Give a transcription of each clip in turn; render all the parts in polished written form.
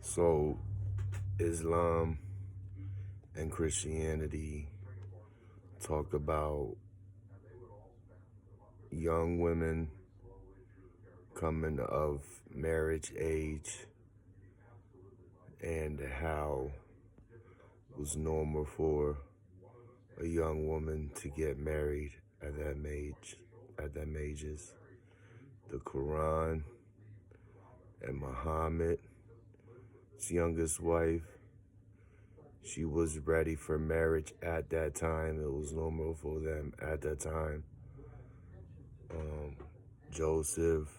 So, Islam and Christianity talk about young women coming of marriage age and how it was normal for a young woman to get married at them ages. The Quran and Muhammad's youngest wife, she was ready for marriage at that time. It was normal for them at that time. Joseph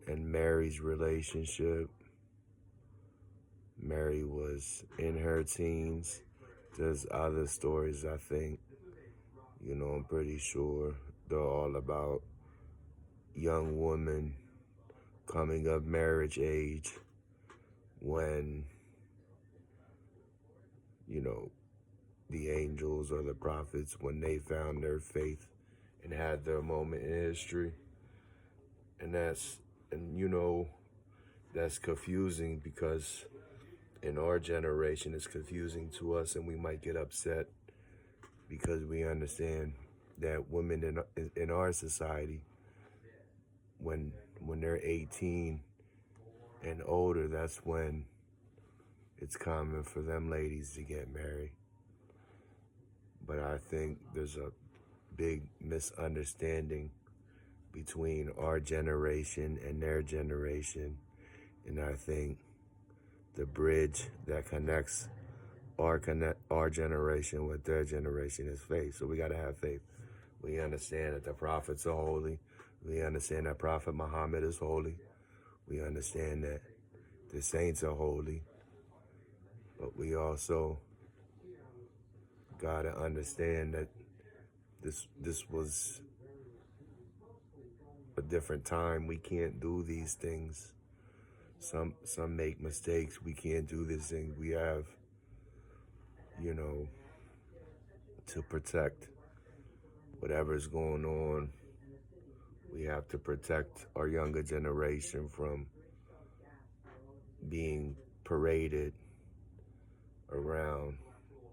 and Mary's relationship. Mary was in her teens. There's other stories, I think. I'm pretty sure they're all about young women coming of marriage age when, the angels or the prophets, when they found their faith and had their moment in history. And that's confusing because in our generation it's confusing to us, and we might get upset because we understand that women in our society, when they're 18 and older, that's when it's common for them ladies to get married. But I think there's a big misunderstanding between our generation and their generation. And I think the bridge that connects our generation with their generation is faith. So we got to have faith. We understand that the prophets are holy. We understand that Prophet Muhammad is holy. We understand that the saints are holy. But we also got to understand that this was a different time. We can't do these things. Some make mistakes. We can't do these things. We have, to protect whatever's going on. We have to protect our younger generation from being paraded around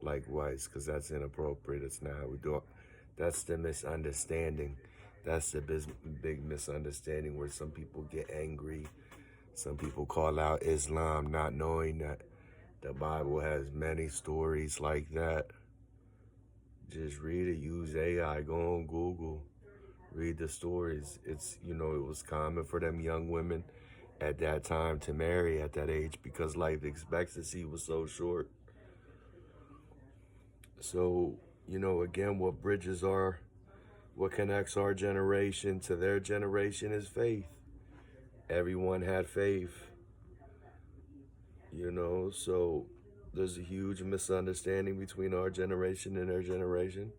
like whites, because that's inappropriate. It's not how we do it. That's the misunderstanding. That's the big misunderstanding where some people get angry. Some people call out Islam, not knowing that the Bible has many stories like that. Just read it, use AI, go on Google, read the stories. It was common for them young women at that time to marry at that age because life expectancy was so short. So, again, what connects our generation to their generation is faith. Everyone had faith, so there's a huge misunderstanding between our generation and their generation.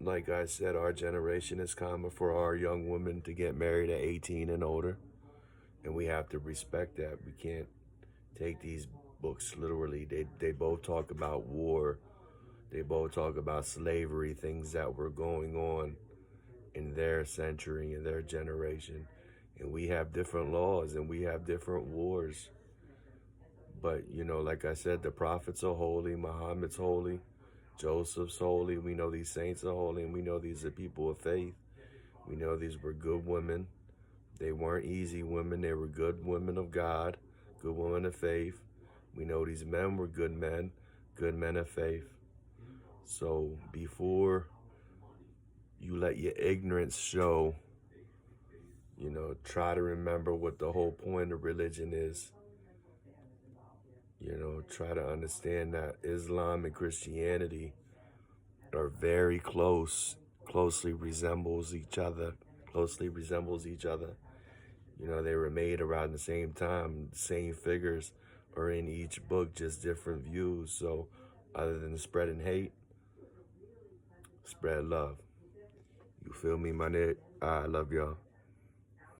Like I said, our generation is common for our young women to get married at 18 and older, and we have to respect that. We can't take these books literally. They both talk about war. They both talk about slavery, things that were going on in their century, in their generation. And we have different laws and we have different wars. But, like I said, the prophets are holy, Muhammad's holy, Joseph's holy. We know these saints are holy, and we know these are people of faith. We know these were good women. They weren't easy women. They were good women of God, good women of faith. We know these men were good men of faith. So before you let your ignorance show, try to remember what the whole point of religion is. Try to understand that Islam and Christianity are very closely resembles each other. They were made around the same time. The same figures are in each book, just different views. So other than spreading hate, spread love. You feel me, my nigga? I love y'all.